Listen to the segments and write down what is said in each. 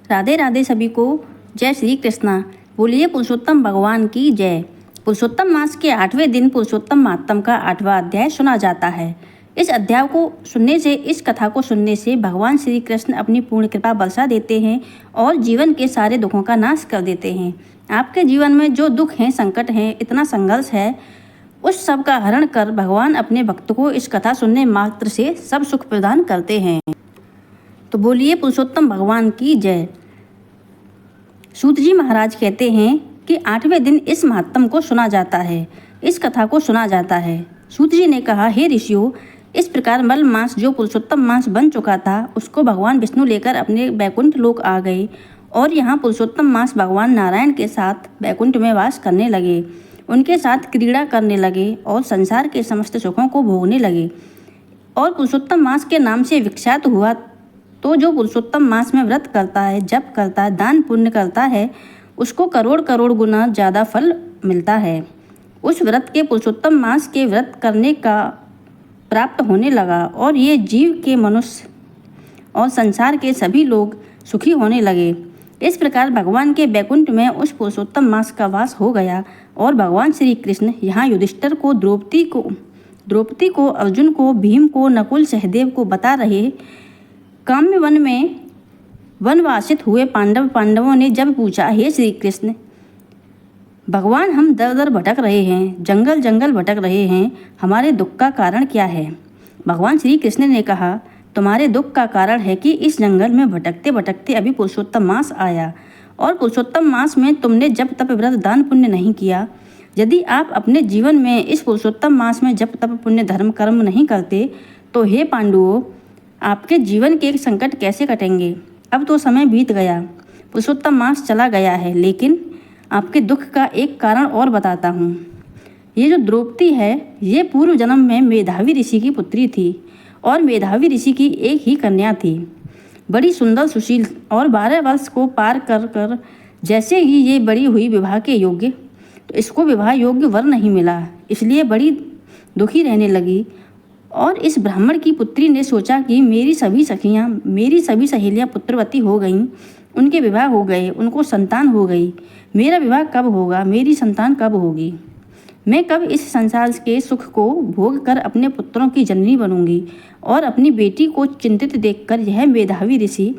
राधे राधे सभी को। जय श्री कृष्णा। बोलिए पुरुषोत्तम भगवान की जय। पुरुषोत्तम मास के 8वें दिन पुरुषोत्तम मातम का 8वां अध्याय सुना जाता है। इस अध्याय को सुनने से, इस कथा को सुनने से भगवान श्री कृष्ण अपनी पूर्ण कृपा बरसा देते हैं और जीवन के सारे दुखों का नाश कर देते हैं। आपके जीवन में जो दुख हैं, संकट हैं, इतना संघर्ष है, उस सब का हरण कर भगवान अपने भक्त को इस कथा सुनने मात्र से सब सुख प्रदान करते हैं। तो बोलिए पुरुषोत्तम भगवान की जय। सूत जी महाराज कहते हैं कि 8वें दिन इस महात्म को सुना जाता है, इस कथा को सुना जाता है। सूत जी ने कहा, हे ऋषियों, इस प्रकार मल मास जो पुरुषोत्तम मास बन चुका था उसको भगवान विष्णु लेकर अपने बैकुंठ लोक आ गए और यहाँ पुरुषोत्तम मास भगवान नारायण के साथ बैकुंठ में वास करने लगे, उनके साथ क्रीड़ा करने लगे और संसार के समस्त सुखों को भोगने लगे और पुरुषोत्तम मास के नाम से विख्यात हुआ। तो जो पुरुषोत्तम मास में व्रत करता है, जप करता है, दान पुण्य करता है, उसको करोड़ करोड़ गुना ज़्यादा फल मिलता है। उस व्रत के, पुरुषोत्तम मास के व्रत करने का प्राप्त होने लगा और ये जीव के, मनुष्य और संसार के सभी लोग सुखी होने लगे। इस प्रकार भगवान के बैकुंठ में उस पुरुषोत्तम मास का वास हो गया और भगवान श्री कृष्ण यहाँ युधिष्ठिर को, द्रौपदी को, अर्जुन को, भीम को, नकुल, सहदेव को बता रहे। काम्य वन में वनवासित हुए पांडवों ने जब पूछा, हे श्री कृष्ण भगवान, हम दर दर भटक रहे हैं, जंगल जंगल भटक रहे हैं, हमारे दुख का कारण क्या है? भगवान श्री कृष्ण ने कहा, तुम्हारे दुख का कारण है कि इस जंगल में भटकते भटकते अभी पुरुषोत्तम मास आया और पुरुषोत्तम मास में तुमने जप तप व्रत दान पुण्य नहीं किया। यदि आप अपने जीवन में इस पुरुषोत्तम मास में जप तप पुण्य धर्म कर्म नहीं करते तो हे पांडवों, आपके जीवन के संकट कैसे कटेंगे? अब तो समय बीत गया, पुरुषोत्तम मास चला गया है, लेकिन आपके दुख का एक कारण और बताता हूँ। ये जो द्रौपदी है, ये पूर्व जन्म में मेधावी ऋषि की पुत्री थी और मेधावी ऋषि की एक ही कन्या थी, बड़ी सुंदर सुशील, और 12 वर्ष को पार कर कर जैसे ही ये बड़ी हुई विवाह के योग्य, तो इसको विवाह योग्य वर नहीं मिला, इसलिए बड़ी दुखी रहने लगी। और इस ब्राह्मण की पुत्री ने सोचा कि मेरी सभी सहेलियाँ पुत्रवती हो गईं, उनके विवाह हो गए, उनको संतान हो गई, मेरा विवाह कब होगा, मेरी संतान कब होगी, मैं कब इस संसार के सुख को भोग कर अपने पुत्रों की जननी बनूंगी। और अपनी बेटी को चिंतित देखकर यह मेधावी ऋषि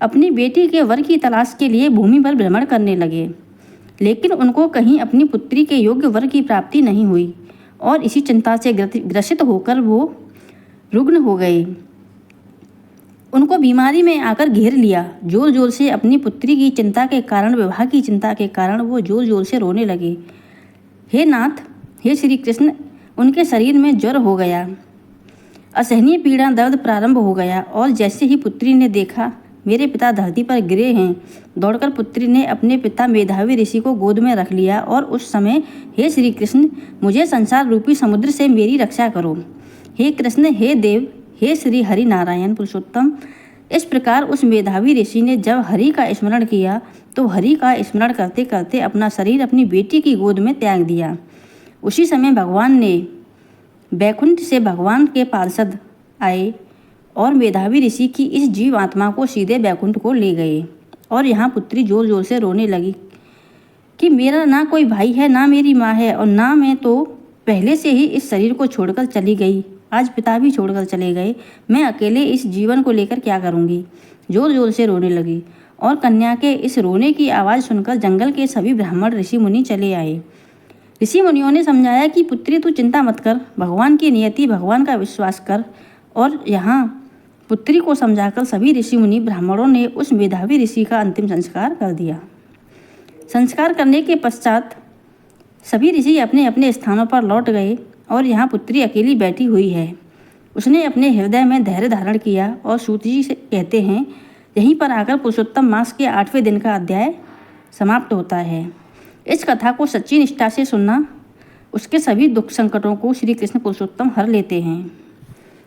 अपनी बेटी के वर की तलाश के लिए भूमि पर भ्रमण करने लगे, लेकिन उनको कहीं अपनी पुत्री के योग्य वर की प्राप्ति नहीं हुई और इसी चिंता से ग्रसित होकर वो रुग्ण हो गए। उनको बीमारी में आकर घेर लिया। जोर जोर से अपनी पुत्री की चिंता के कारण, विवाह की चिंता के कारण वो जोर जोर से रोने लगे। हे नाथ, हे श्री कृष्ण, उनके शरीर में ज्वर हो गया, असहनीय पीड़ा, दर्द प्रारंभ हो गया और जैसे ही पुत्री ने देखा मेरे पिता धरती पर गिरे हैं, दौड़कर पुत्री ने अपने पिता मेधावी ऋषि को गोद में रख लिया और उस समय, हे श्री कृष्ण, मुझे संसार रूपी समुद्र से मेरी रक्षा करो। हे कृष्ण, हे देव, हे श्री हरि नारायण पुरुषोत्तम। इस प्रकार उस मेधावी ऋषि ने जब हरि का स्मरण किया तो हरि का स्मरण करते करते अपना शरीर अपनी बेटी की गोद में त्याग दिया। उसी समय भगवान ने बैकुंठ से भगवान के पार्षद आए और मेधावी ऋषि की इस जीव आत्मा को सीधे बैकुंठ को ले गए। और यहाँ पुत्री जोर जोर से रोने लगी कि मेरा ना कोई भाई है, ना मेरी माँ है, और ना मैं तो पहले से ही इस शरीर को छोड़कर चली गई, आज पिता भी छोड़कर चले गए, मैं अकेले इस जीवन को लेकर क्या करूँगी। जोर जोर से रोने लगी और कन्या के इस रोने की आवाज़ सुनकर जंगल के सभी ब्राह्मण ऋषि मुनि चले आए। ऋषि मुनियों ने समझाया कि पुत्री तू चिंता मत कर, भगवान की नियति, भगवान का विश्वास कर। और यहाँ पुत्री को समझाकर सभी ऋषि मुनि ब्राह्मणों ने उस मेधावी ऋषि का अंतिम संस्कार कर दिया। संस्कार करने के पश्चात सभी ऋषि अपने अपने स्थानों पर लौट गए और यहाँ पुत्री अकेली बैठी हुई है। उसने अपने हृदय में धैर्य धारण किया और सूत जी से कहते हैं, यहीं पर आकर पुरुषोत्तम मास के 8वें दिन का अध्याय समाप्त होता है। इस कथा को सच्ची निष्ठा से सुनना, उसके सभी दुख संकटों को श्री कृष्ण पुरुषोत्तम हर लेते हैं।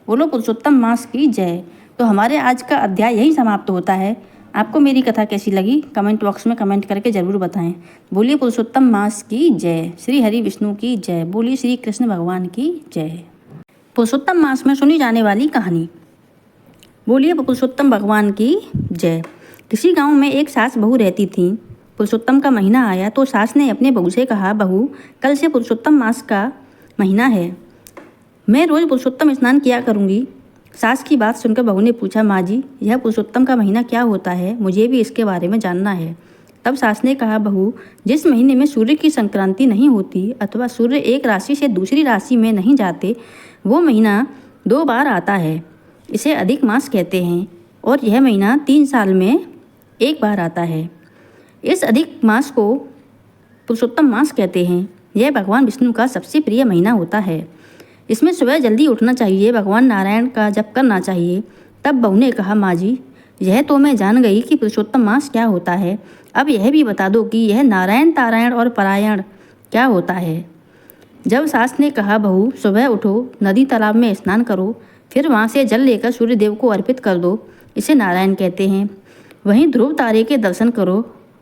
बोलो पुरुषोत्तम मास की जय। तो हमारे आज का अध्याय यहीं समाप्त होता है। आपको मेरी कथा कैसी लगी कमेंट बॉक्स में कमेंट करके ज़रूर बताएं। बोलिए पुरुषोत्तम मास की जय, श्री हरि विष्णु की जय, बोलिए श्री कृष्ण भगवान की जय। पुरुषोत्तम मास में सुनी जाने वाली कहानी। बोलिए पुरुषोत्तम भगवान की जय। किसी गांव में एक सास बहू रहती थी। पुरुषोत्तम का महीना आया तो सास ने अपने बहू से कहा, बहू, कल से पुरुषोत्तम मास का महीना है, मैं रोज़ पुरुषोत्तम स्नान किया करूँगी। सास की बात सुनकर बहू ने पूछा, माँ जी, यह पुरुषोत्तम का महीना क्या होता है? मुझे भी इसके बारे में जानना है। तब सास ने कहा, बहू, जिस महीने में सूर्य की संक्रांति नहीं होती अथवा सूर्य एक राशि से दूसरी राशि में नहीं जाते, वो महीना 2 बार आता है। इसे अधिक मास कहते हैं और यह महीना 3 साल में 1 बार आता है। इस अधिक मास को पुरुषोत्तम मास कहते हैं। यह भगवान विष्णु का सबसे प्रिय महीना होता है। इसमें सुबह जल्दी उठना चाहिए, भगवान नारायण का जप करना चाहिए। तब बहू ने कहा, माँ जी, यह तो मैं जान गई कि पुरुषोत्तम मास क्या होता है, अब यह भी बता दो कि यह नारायण, तारायण और परायण क्या होता है। जब सास ने कहा, बहू, सुबह उठो, नदी तालाब में स्नान करो, फिर वहाँ से जल लेकर सूर्य देव को अर्पित कर दो, इसे नारायण कहते हैं। वहीं ध्रुव तारे के दर्शन करो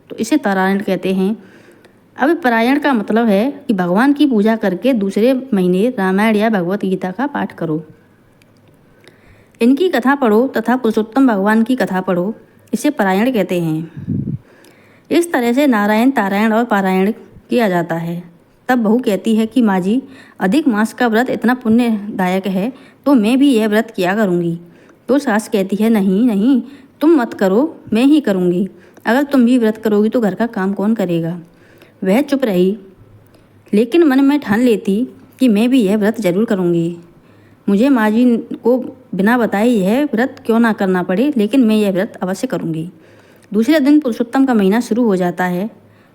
तो इसे तारायण कहते हैं। अब परायण का मतलब है कि भगवान की पूजा करके दूसरे महीने रामायण या भगवत गीता का पाठ करो, इनकी कथा पढ़ो तथा पुरुषोत्तम भगवान की कथा पढ़ो, इसे परायण कहते हैं। इस तरह से नारायण, तारायण और पारायण किया जाता है। तब बहू कहती है कि माँ जी, अधिक मास का व्रत इतना पुण्यदायक है तो मैं भी यह व्रत किया करूँगी। तो सास कहती है, नहीं नहीं, तुम मत करो, मैं ही करूँगी। अगर तुम भी व्रत करोगी तो घर का काम कौन करेगा? वह चुप रही, लेकिन मन में ठान लेती कि मैं भी यह व्रत जरूर करूँगी। मुझे माँ जी को बिना बताए यह व्रत क्यों ना करना पड़े, लेकिन मैं यह व्रत अवश्य करूँगी। दूसरे दिन पुरुषोत्तम का महीना शुरू हो जाता है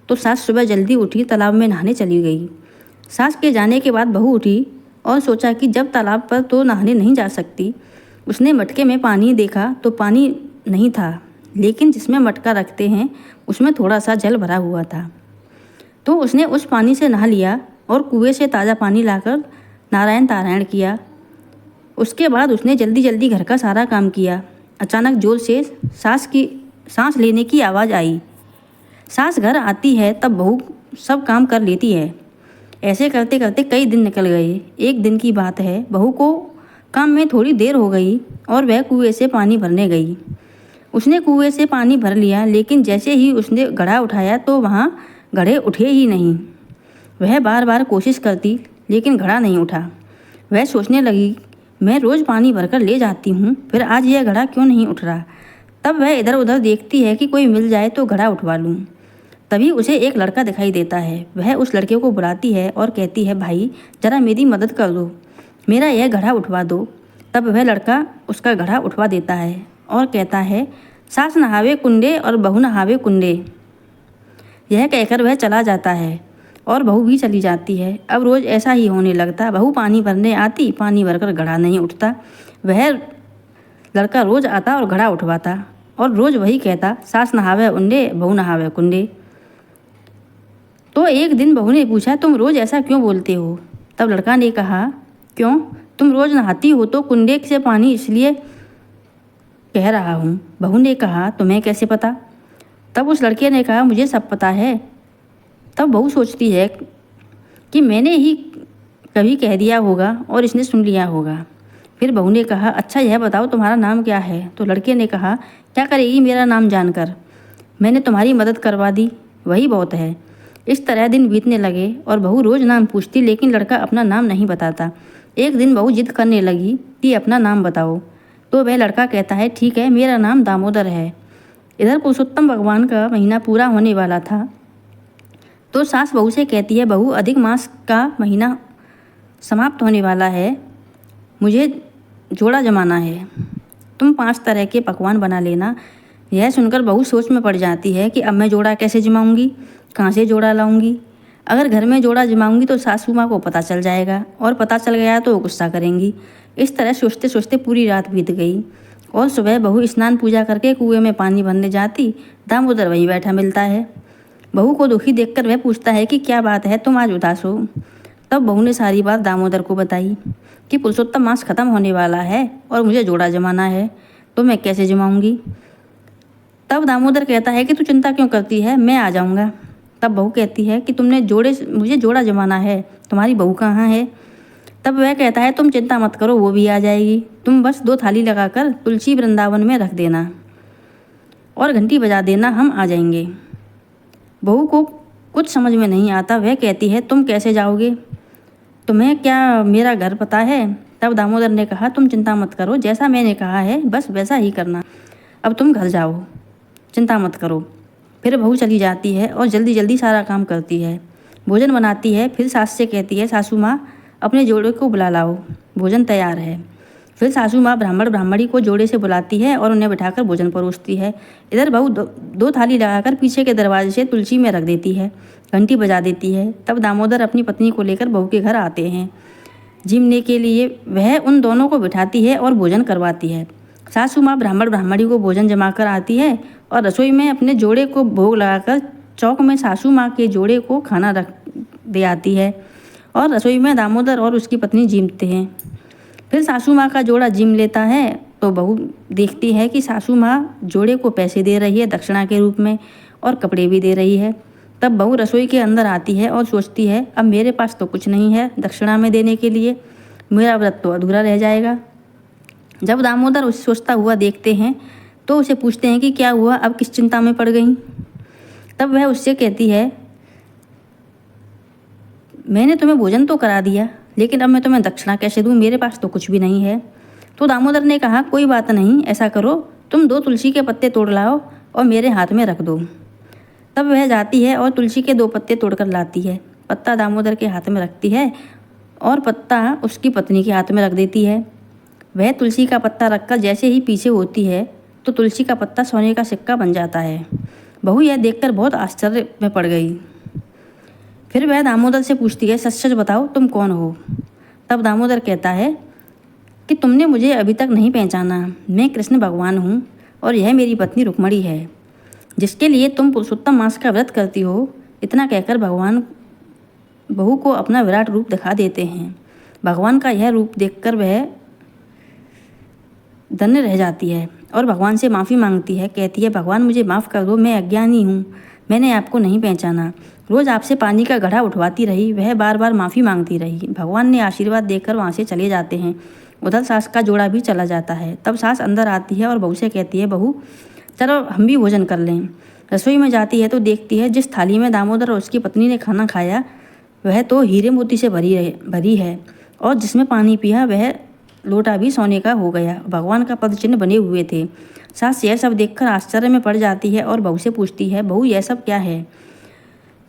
तो सास सुबह जल्दी उठी, तालाब में नहाने चली गई। सास के जाने के बाद बहू उठी और सोचा कि जब तालाब पर तो नहाने नहीं जा सकती। उसने मटके में पानी देखा तो पानी नहीं था, लेकिन जिसमें मटका रखते हैं उसमें थोड़ा सा जल भरा हुआ था। तो उसने उस पानी से नहा लिया और कुएं से ताज़ा पानी लाकर नारायण तारायण किया। उसके बाद उसने जल्दी जल्दी घर का सारा काम किया। अचानक जोर से सांस लेने की आवाज़ आई। सास घर आती है तब बहू सब काम कर लेती है। ऐसे करते करते कई दिन निकल गए। एक दिन की बात है, बहू को काम में थोड़ी देर हो गई और वह कुएं से पानी भरने गई। उसने कुएं से पानी भर लिया, लेकिन जैसे ही उसने घड़ा उठाया तो वहाँ घड़े उठे ही नहीं। वह बार बार कोशिश करती लेकिन घड़ा नहीं उठा। वह सोचने लगी, मैं रोज़ पानी भरकर ले जाती हूँ, फिर आज यह घड़ा क्यों नहीं उठ रहा। तब वह इधर उधर देखती है कि कोई मिल जाए तो घड़ा उठवा लूँ। तभी उसे एक लड़का दिखाई देता है। वह उस लड़के को बुलाती है और कहती है, भाई, ज़रा मेरी मदद कर दो, मेरा यह घड़ा उठवा दो। तब वह लड़का उसका घड़ा उठवा देता है और कहता है, सास नहावे कुंडे और बहू नहावे कुंडे। यह कहकर वह चला जाता है और बहू भी चली जाती है। अब रोज़ ऐसा ही होने लगता। बहू पानी भरने आती, पानी भरकर घड़ा नहीं उठता। वह लड़का रोज़ आता और घड़ा उठवाता और रोज़ वही कहता, सास नहावे उंडे, बहू नहावे कुंडे। तो एक दिन बहू ने पूछा, तुम रोज़ ऐसा क्यों बोलते हो? तब लड़का ने कहा, क्यों, तुम रोज़ नहाती हो तो कुंडे से पानी इसलिए कह रहा हूँ। बहू ने कहा, तुम्हें कैसे पता? तब उस लड़के ने कहा, मुझे सब पता है। तब बहू सोचती है कि मैंने ही कभी कह दिया होगा और इसने सुन लिया होगा। फिर बहू ने कहा, अच्छा यह बताओ तुम्हारा नाम क्या है? तो लड़के ने कहा, क्या करेगी मेरा नाम जानकर, मैंने तुम्हारी मदद करवा दी, वही बहुत है। इस तरह दिन बीतने लगे और बहू रोज़ नाम पूछती, लेकिन लड़का अपना नाम नहीं बताता। एक दिन बहू जिद करने लगी कि अपना नाम बताओ। तो वह लड़का कहता है, ठीक है, मेरा नाम दामोदर है। इधर पुरुषोत्तम भगवान का महीना पूरा होने वाला था तो सास बहू से कहती है, बहू, अधिक मास का महीना समाप्त होने वाला है, मुझे जोड़ा जमाना है, तुम 5 तरह के पकवान बना लेना। यह सुनकर बहू सोच में पड़ जाती है कि अब मैं जोड़ा कैसे जमाऊंगी, कहाँ से जोड़ा लाऊंगी। अगर घर में जोड़ा जमाऊंगी तो सासू माँ को पता चल जाएगा और पता चल गया तो वो गुस्सा करेंगी। इस तरह सोचते सोचते पूरी रात बीत गई और सुबह बहू स्नान पूजा करके कुएं में पानी भरने जाती। दामोदर वहीं बैठा मिलता है। बहू को दुखी देखकर वह पूछता है कि क्या बात है, तुम आज उदास हो? तब बहू ने सारी बात दामोदर को बताई कि पुरुषोत्तम मास खत्म होने वाला है और मुझे जोड़ा जमाना है, तो मैं कैसे जमाऊंगी। तब दामोदर कहता है कि तू चिंता क्यों करती है, मैं आ जाऊंगा। तब बहू कहती है कि मुझे जोड़ा जमाना है, तुम्हारी बहू कहाँ है? तब वह कहता है, तुम चिंता मत करो, वो भी आ जाएगी, तुम बस 2 थाली लगाकर तुलसी वृंदावन में रख देना। और घंटी बजा देना, हम आ जाएंगे। बहू को कुछ समझ में नहीं आता। वह कहती है, तुम कैसे जाओगे? तुम्हें क्या मेरा घर पता है? तब दामोदर ने कहा, तुम चिंता मत करो, जैसा मैंने कहा है बस वैसा ही करना। अब तुम घर जाओ, चिंता मत करो। फिर बहू चली जाती है और जल्दी जल्दी सारा काम करती है। भोजन बनाती है। फिर सास से कहती है, सासू माँ अपने जोड़े को बुला लाओ, भोजन तैयार है। फिर सासू माँ ब्राह्मण ब्राह्मणी को जोड़े से बुलाती है और उन्हें बिठाकर भोजन परोसती है। इधर बहू दो थाली लगाकर पीछे के दरवाजे से तुलसी में रख देती है, घंटी बजा देती है। तब दामोदर अपनी पत्नी को लेकर बहू के घर आते हैं जीमने के लिए। वह उन दोनों को बिठाती है और भोजन करवाती है। सासू माँ ब्राह्मण ब्राह्मणी को भोजन जमा कर आती है और रसोई में अपने जोड़े को भोग लगाकर चौक में सासू माँ के जोड़े को खाना रख दे आती है और रसोई में दामोदर और उसकी पत्नी जीमते हैं। फिर सासू माँ का जोड़ा जीम लेता है तो बहू देखती है कि सासू माँ जोड़े को पैसे दे रही है दक्षिणा के रूप में और कपड़े भी दे रही है। तब बहू रसोई के अंदर आती है और सोचती है, अब मेरे पास तो कुछ नहीं है दक्षिणा में देने के लिए, मेरा व्रत तो अधूरा रह जाएगा। जब दामोदर उसे सोचता हुआ देखते हैं तो उसे पूछते हैं कि क्या हुआ, अब किस चिंता में पड़ गई? तब वह उससे कहती है, मैंने तुम्हें भोजन तो करा दिया, लेकिन अब मैं तुम्हें दक्षिणा कैसे दूँ, मेरे पास तो कुछ भी नहीं है। तो दामोदर ने कहा, कोई बात नहीं, ऐसा करो, तुम 2 तुलसी के पत्ते तोड़ लाओ और मेरे हाथ में रख दो। तब वह जाती है और तुलसी के 2 पत्ते तोड़कर लाती है। पत्ता दामोदर के हाथ में रखती है और पत्ता उसकी पत्नी के हाथ में रख देती है। वह तुलसी का पत्ता रखकर जैसे ही पीछे होती है तो तुलसी का पत्ता सोने का सिक्का बन जाता है। बहू यह देखकर बहुत आश्चर्य में पड़ गई। फिर वह दामोदर से पूछती है, सच सच बताओ तुम कौन हो? तब दामोदर कहता है कि तुमने मुझे अभी तक नहीं पहचाना, मैं कृष्ण भगवान हूँ और यह मेरी पत्नी रुक्मणी है, जिसके लिए तुम पुरुषोत्तम मास का व्रत करती हो। इतना कहकर भगवान बहू को अपना विराट रूप दिखा देते हैं। भगवान का यह रूप देखकर वह धन्य रह जाती है और भगवान से माफ़ी मांगती है। कहती है, भगवान मुझे माफ़ कर दो, मैं अज्ञानी हूँ, मैंने आपको नहीं पहचाना। रोज़ आपसे पानी का घड़ा उठवाती रही। वह बार बार माफ़ी मांगती रही। भगवान ने आशीर्वाद देकर वहाँ से चले जाते हैं। उधर सास का जोड़ा भी चला जाता है। तब सास अंदर आती है और बहू से कहती है, बहू चलो हम भी भोजन कर लें। रसोई में जाती है तो देखती है जिस थाली में दामोदर और उसकी पत्नी ने खाना खाया वह तो हीरे मोती से भरी है और जिसमें पानी पिया वह लोटा भी सोने का हो गया। भगवान का पद चिन्ह बने हुए थे। सास यह सब देखकर आश्चर्य में पड़ जाती है और बहू से पूछती है, बहू यह सब क्या है?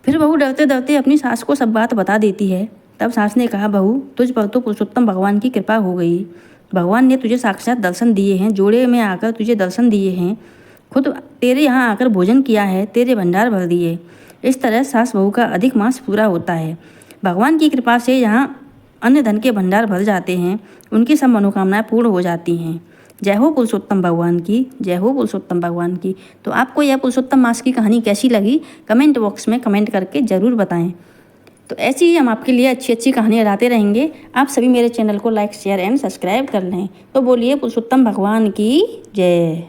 फिर बहू डरते डरते अपनी सास को सब बात बता देती है। तब सास ने कहा, बहू तुझ पर तो पुरुषोत्तम भगवान की कृपा हो गई। भगवान ने तुझे साक्षात दर्शन दिए हैं, जोड़े में आकर तुझे दर्शन दिए हैं, खुद तेरे यहाँ आकर भोजन किया है, तेरे भंडार भर दिए। इस तरह सास बहू का अधिक मास पूरा होता है। भगवान की कृपा से यहाँ अन्य धन के भंडार भर जाते हैं, उनकी सब मनोकामनाएं पूर्ण हो जाती हैं। जय हो पुरुषोत्तम भगवान की, जय हो पुरुषोत्तम भगवान की। तो आपको यह पुरुषोत्तम मास की कहानी कैसी लगी कमेंट बॉक्स में कमेंट करके ज़रूर बताएं। तो ऐसी ही हम आपके लिए अच्छी अच्छी कहानियाँ लाते रहेंगे। आप सभी मेरे चैनल को लाइक शेयर एंड सब्सक्राइब कर लें। तो बोलिए पुरुषोत्तम भगवान की जय।